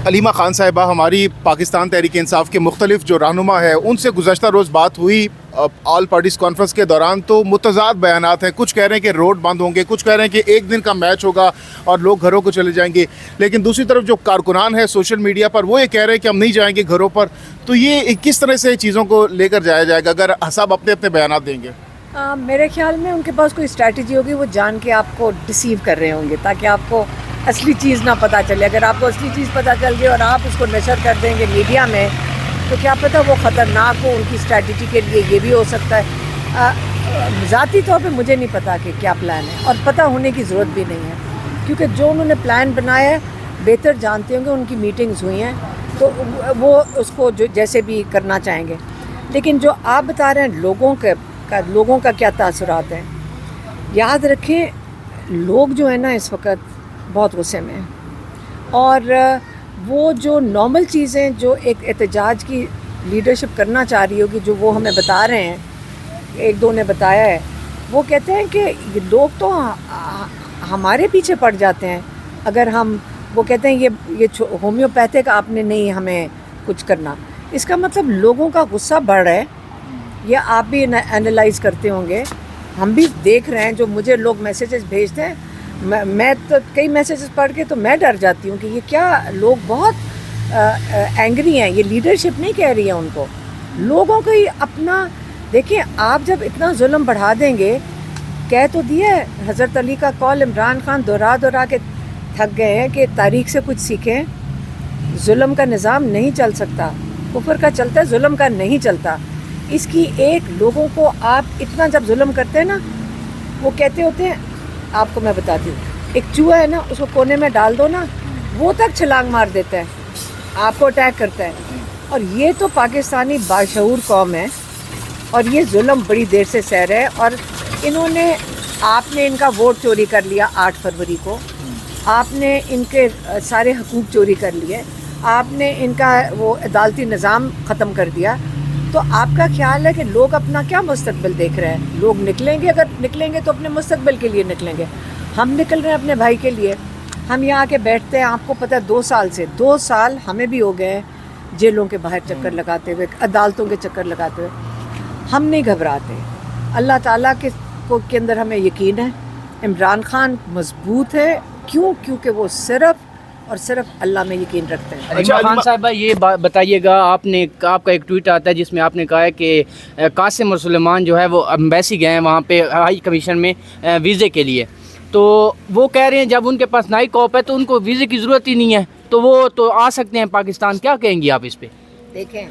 علیمہ خان صاحبہ ہماری پاکستان تحریک انصاف کے مختلف جو رہنما ہے ان سے گزشتہ روز بات ہوئی آل پارٹیز کانفرنس کے دوران، تو متضاد بیانات ہیں. کچھ کہہ رہے ہیں کہ روڈ بند ہوں گے، کچھ کہہ رہے ہیں کہ ایک دن کا میچ ہوگا اور لوگ گھروں کو چلے جائیں گے، لیکن دوسری طرف جو کارکنان ہیں سوشل میڈیا پر وہ یہ کہہ رہے ہیں کہ ہم نہیں جائیں گے گھروں پر. تو یہ کس طرح سے چیزوں کو لے کر جایا جائے گا اگر احزاب اپنے اپنے بیانات دیں گے؟ میرے خیال میں ان کے پاس کوئی اسٹریٹجی ہوگی، وہ جان کے آپ کو ڈسیو کر رہے ہوں گے تاکہ آپ کو اصلی چیز نہ پتہ چلے. اگر آپ کو اصلی چیز پتہ چل گئی اور آپ اس کو نشر کر دیں گے میڈیا میں تو کیا پتہ وہ خطرناک ہو ان کی اسٹریٹجی کے لیے. یہ بھی ہو سکتا ہے. ذاتی طور پہ مجھے نہیں پتہ کہ کیا پلان ہے، اور پتہ ہونے کی ضرورت بھی نہیں ہے، کیونکہ جو انہوں نے پلان بنایا ہے بہتر جانتے ہوں گے. ان کی میٹنگز ہوئی ہیں تو وہ اس کو جو جیسے بھی کرنا چاہیں گے. لیکن جو آپ بتا رہے ہیں لوگوں کا کیا تاثرات ہیں، یاد رکھیں لوگ جو ہے نا اس وقت بہت غصے میں ہیں، اور وہ جو نارمل چیزیں جو ایک احتجاج کی لیڈرشپ کرنا چاہ رہی ہوگی، جو وہ ہمیں بتا رہے ہیں، ایک دو نے بتایا ہے، وہ کہتے ہیں کہ لوگ تو ہمارے پیچھے پڑ جاتے ہیں اگر وہ کہتے ہیں یہ ہومیوپیتھک آپ نے نہیں ہمیں کچھ کرنا. اس کا مطلب لوگوں کا غصہ بڑھ رہا ہے. یہ آپ بھی انالائز کرتے ہوں گے، ہم بھی دیکھ رہے ہیں جو مجھے لوگ میسیجز بھیجتے ہیں. میں تو کئی میسیجز پڑھ کے تو میں ڈر جاتی ہوں کہ یہ کیا لوگ بہت اینگری ہیں. یہ لیڈرشپ نہیں کہہ رہی ہے ان کو، لوگوں کو ہی اپنا. دیکھیں آپ جب اتنا ظلم بڑھا دیں گے، کہہ تو دیا ہے حضرت علی کا قول عمران خان دہرا کے تھک گئے ہیں کہ تاریخ سے کچھ سیکھیں. ظلم کا نظام نہیں چل سکتا، کفر کا چلتا ہے، ظلم کا نہیں چلتا. اس کی ایک لوگوں کو آپ اتنا جب ظلم کرتے ہیں نا، وہ کہتے ہوتے ہیں، آپ کو میں بتاتی ہوں، ایک چوہا ہے نا، اس کو کونے میں ڈال دو نا، وہ تک چھلانگ مار دیتا ہے، آپ کو اٹیک کرتا ہے. اور یہ تو پاکستانی باشعور قوم ہے اور یہ ظلم بڑی دیر سے سہ رہے. اور انہوں نے آپ نے ان کا ووٹ چوری کر لیا 8 فروری کو، آپ نے ان کے سارے حقوق چوری کر لیے، آپ نے ان کا وہ عدالتی نظام ختم کر دیا. تو آپ کا خیال ہے کہ لوگ اپنا کیا مستقبل دیکھ رہے ہیں؟ لوگ نکلیں گے، اگر نکلیں گے تو اپنے مستقبل کے لیے نکلیں گے. ہم نکل رہے ہیں اپنے بھائی کے لیے. ہم یہاں آ کے بیٹھتے ہیں، آپ کو پتہ ہے 2 سال ہمیں بھی ہو گئے ہیں جیلوں کے باہر چکر لگاتے ہوئے، عدالتوں کے چکر لگاتے ہوئے. ہم نہیں گھبراتے. اللہ تعالیٰ کے اندر ہمیں یقین ہے. عمران خان مضبوط ہے. کیونکہ وہ صرف اور صرف اللہ میں یقین رکھتے ہیں. علیمہ خان صاحبہ یہ بتائیے گا، آپ کا ایک ٹویٹ آتا ہے جس میں آپ نے کہا ہے کہ قاسم اور سلیمان جو ہے وہ ایمبیسی گئے ہیں وہاں پہ ہائی کمیشن میں ویزے کے لیے. تو وہ کہہ رہے ہیں جب ان کے پاس نائی کاپ ہے تو ان کو ویزے کی ضرورت ہی نہیں ہے، تو وہ تو آ سکتے ہیں پاکستان. کیا کہیں گی آپ اس پہ؟ دیکھیں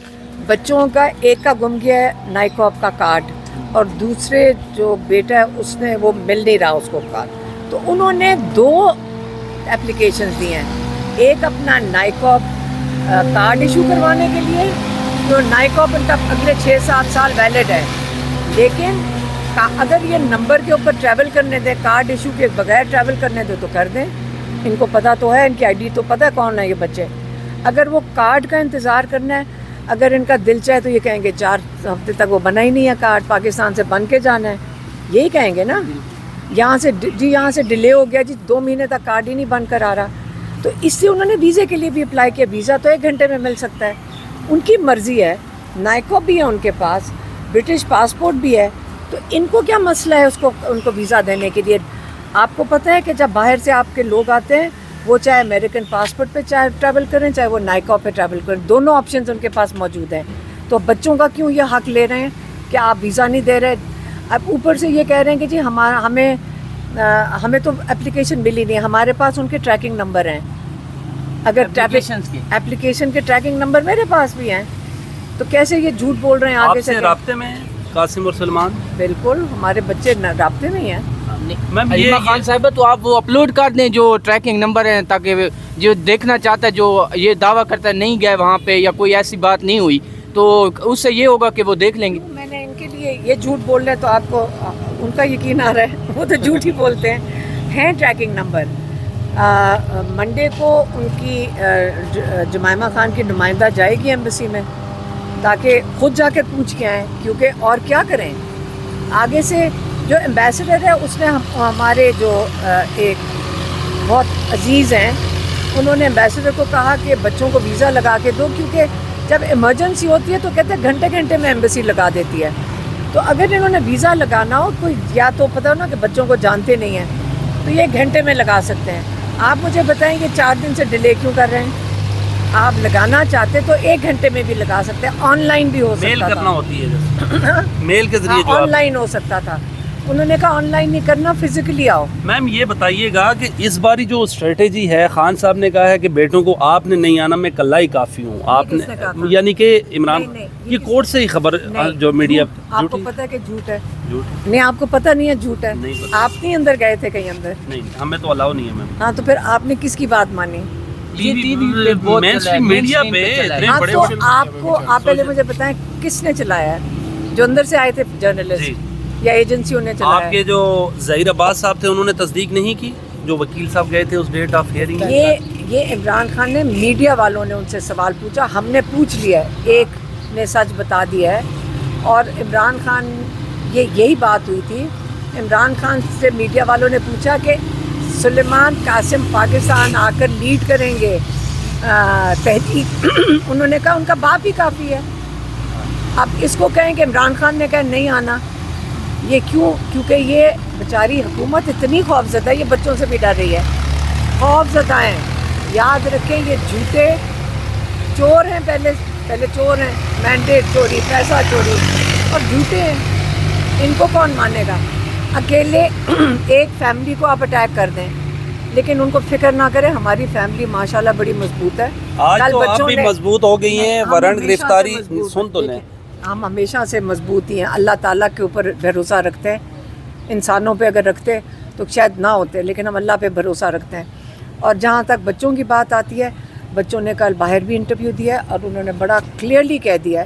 بچوں کا ایک کا گم گیا ہے نائی کاپ کا کارڈ، اور دوسرے جو بیٹا ہے اس نے وہ مل نہیں رہا اس کو کارڈ. تو انہوں نے 2 اپلیکیشنز دی ہیں. ایک اپنا نائی کاپ کارڈ ایشو کروانے کے لیے، جو نائی کاپ ان کا اگلے 6-7 سال ویلڈ ہے، لیکن اگر یہ نمبر کے اوپر ٹریول کرنے دیں، کارڈ ایشو کے بغیر ٹریول کرنے دیں تو کر دیں. ان کو پتہ تو ہے، ان کی ID تو پتہ ہے کون ہے یہ بچے. اگر وہ کارڈ کا انتظار کرنا ہے، اگر ان کا دل چاہے تو یہ کہیں گے 4 ہفتے تک وہ بنا ہی نہیں ہے کارڈ، پاکستان سے بن کے جانا ہے، یہی کہیں گے نا. یہاں سے ڈیلے ہو گیا 2 مہینے تک کارڈ ہی نہیں بن کر آ رہا. تو اس سے انہوں نے ویزے کے لیے بھی اپلائی کیا. ویزا تو 1 گھنٹے میں مل سکتا ہے. ان کی مرضی ہے. نائی کاپ بھی ہے ان کے پاس، برٹش پاسپورٹ بھی ہے. تو ان کو کیا مسئلہ ہے ان کو ویزا دینے کے لیے؟ آپ کو پتہ ہے کہ جب باہر سے آپ کے لوگ آتے ہیں، وہ چاہے امریکن پاسپورٹ پہ چاہے ٹریول کریں، چاہے وہ نائی کاپ پہ ٹریول کریں، دونوں آپشنز ان کے پاس موجود ہیں. تو بچوں کا کیوں یہ حق لے رہے ہیں کہ آپ ویزا نہیں دے رہے؟ اب اوپر سے یہ کہہ رہے ہیں کہ جی ہمیں تو اپلیکیشن ملی نہیں. ہمارے پاس ان کے ٹریکنگ نمبر ہیں. اگر اپلیکیشن کے ٹریکنگ نمبر میرے پاس بھی ہیں، تو کیسے یہ جھوٹ بول رہے ہیں؟ آگے سے رابطے میں قاسم اور سلمان؟ بالکل، ہمارے بچے رابطے میں ہی ہیں. علیمہ خان صاحبہ تو آپ وہ اپلوڈ کر دیں جو ٹریکنگ نمبر ہیں، تاکہ جو دیکھنا چاہتا ہے، جو یہ دعویٰ کرتا ہے نہیں گئے وہاں پہ یا کوئی ایسی بات نہیں ہوئی، تو اس سے یہ ہوگا کہ وہ دیکھ لیں گے. میں نے ان کے لیے یہ جھوٹ بول رہے تو آپ کو ان کا یقین آ رہا ہے؟ وہ تو جھوٹ ہی بولتے ہیں ٹریکنگ نمبر. منڈے کو ان کی جمائمہ خان کی نمائندہ جائے گی ایمبیسی میں، تاکہ خود جا کے پوچھ کے آئیں، کیونکہ اور کیا کریں. آگے سے جو ایمبیسڈر ہے اس نے ہمارے جو ایک بہت عزیز ہیں انہوں نے ایمبیسڈر کو کہا کہ بچوں کو ویزا لگا کے دو، کیونکہ جب ایمرجنسی ہوتی ہے تو کہتے ہیں گھنٹے گھنٹے میں ایمبیسی لگا دیتی ہے. تو اگر انہوں نے ویزا لگانا ہو، کوئی یا تو پتہ ہو نا کہ بچوں کو جانتے نہیں ہیں، تو یہ 1 گھنٹے میں لگا سکتے ہیں. آپ مجھے بتائیں کہ 4 دن سے ڈیلے کیوں کر رہے ہیں؟ آپ لگانا چاہتے تو 1 گھنٹے میں بھی لگا سکتے ہیں. آن لائن بھی ہو میل سکتا کرنا تھا، ہوتی ہے جیسے میل کے ذریعے جو آن آپ لائن ہو سکتا تھا. انہوں نے کہا آن لائن نہیں کرنا، فزیکلی آؤ. میم یہ بتائیے گا کہ اس باری جو اسٹریٹجی ہے، خان صاحب نے کہا ہے کہ بیٹوں کو آپ نے نہیں آنا، میں کلہ ہی کافی ہوں. آپ کس نے کہا تھا؟ یعنی کہ عمران نہیں، یہ کورٹ سے ہی خبر نہیں، جو میڈیا جھوٹ. آپ کو پتہ ہے کہ جھوٹ ہے؟ جھوٹ نہیں، آپ کو پتہ نہیں ہے جھوٹ ہے. نہیں پتہ. آپ نہیں اندر گئے تھے کہیں اندر؟ نہیں، ہمیں تو الاؤ نہیں ہے میم. ہاں تو پھر آپ نے کس کی بات مانی؟ یہ ٹی وی پہ بہت مین چلا ہے، اسٹریم میڈیا مین پہ اسٹریم چلا ہے. اتنے ہاں بڑے تو بڑے آپ کو، آپ پہلے مجھے بتائیں کس نے چلایا ہے؟ جو اندر سے آئے تھے جی. جرنلسٹ یا ایجنسیوں نے چلایا آپ ہے؟ کے جو ظہیر عباس صاحب تھے انہوں نے تصدیق نہیں کی، جو وکیل صاحب گئے تھے اس ڈیٹ آف ہیئرنگ. یہ عمران خان نے، میڈیا والوں نے ان سے سوال پوچھا، ہم نے پوچھ لیا ہے، ایک نے سچ بتا دیا ہے. اور عمران خان، یہی بات ہوئی تھی. عمران خان سے میڈیا والوں نے پوچھا کہ سلیمان قاسم پاکستان آ کر لیڈ کریں گے تحقیق. انہوں نے کہا ان کا باپ ہی کافی ہے. اب اس کو کہیں کہ عمران خان نے کہا نہیں آنا. یہ کیوں؟ کیونکہ یہ بیچاری حکومت اتنی خوفزدہ ہے، یہ بچوں سے بھی ڈر رہی ہے. خوفزدہ ہیں. یاد رکھیں یہ جھوٹے چور ہیں، پہلے چور ہیں، مینڈیٹ چوری، پیسہ چوری، اور جھوٹے ہیں. ان کو کون مانے گا؟ اکیلے ایک فیملی کو آپ اٹیک کر دیں، لیکن ان کو فکر نہ کریں ہماری فیملی ماشاءاللہ بڑی مضبوط ہے. آج کل تو آپ بچوں بھی نے- مضبوط ہو گئی ہیں. ہم وارنٹ ہمیشہ گرفتاری سے مضبوط سن تو ہیں. لیں. ہم ہمیشہ سے مضبوط ہی ہیں. اللہ تعالیٰ کے اوپر بھروسہ رکھتے ہیں. انسانوں پہ اگر رکھتے تو شاید نہ ہوتے، لیکن ہم اللہ پہ بھروسہ رکھتے ہیں. اور جہاں تک بچوں کی بات آتی ہے، بچوں نے کل باہر بھی انٹرویو دیا ہے، اور انہوں نے بڑا کلیئرلی کہہ دیا ہے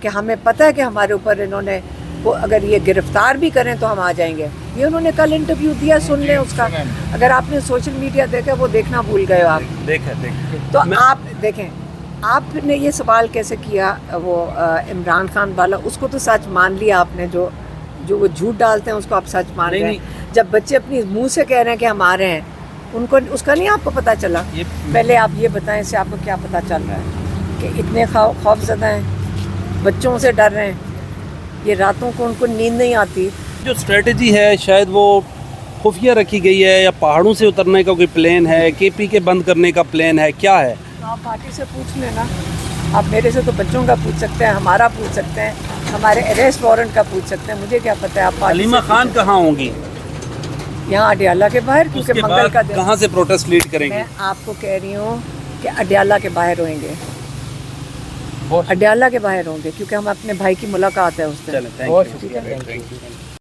کہ ہمیں پتہ ہے کہ ہمارے اوپر انہوں نے اگر یہ گرفتار بھی کریں تو ہم آ جائیں گے. یہ انہوں نے کل انٹرویو دیا، سن لیں اس کا. اگر آپ نے سوشل میڈیا دیکھا وہ دیکھنا بھول گئے ہو آپ. دیکھیں تو آپ دیکھیں، آپ نے یہ سوال کیسے کیا وہ عمران خان والا، اس کو تو سچ مان لیا آپ نے. جو وہ جھوٹ ڈالتے ہیں اس کو آپ سچ مان رہے ہیں. جب بچے اپنی منہ سے کہہ رہے ہیں کہ ہم آ رہے ہیں، ان کو اس کا نہیں آپ کو پتہ چلا؟ پہلے آپ یہ بتائیں اس سے آپ کو کیا پتہ چل رہا ہے کہ اتنے خوف زدہ ہیں، بچوں سے ڈر رہے ہیں، یہ راتوں کو ان کو نیند نہیں آتی. جو اسٹریٹجی ہے شاید وہ خفیہ رکھی گئی ہے، یا پہاڑوں سے اترنے کا کوئی پلان ہے، کے پی کے بند کرنے کا پلان ہے، کیا ہے؟ تو آپ پارٹی سے پوچھ لینا. آپ میرے سے تو بچوں کا پوچھ سکتے ہیں، ہمارا پوچھ سکتے ہیں، ہمارے اریسٹ وارنٹ کا پوچھ سکتے ہیں. مجھے کیا پتہ ہے. آپ پارٹی علیمہ سے خان کہاں ہوں گی؟ یہاں اڈیالہ کے باہر، اس کیونکہ کے منگل کا بعد دن. کہاں سے پروٹیسٹ لیڈ کریں گے؟ میں آپ کو کہہ رہی ہوں کہ اڈیالہ کے باہر ہوئیں گے. اڈیالہ کے باہر ہوں گے، کیونکہ ہم اپنے بھائی کی ملاقات ہے اس دن. چلیں، بہت تھینک شکریہ. یو.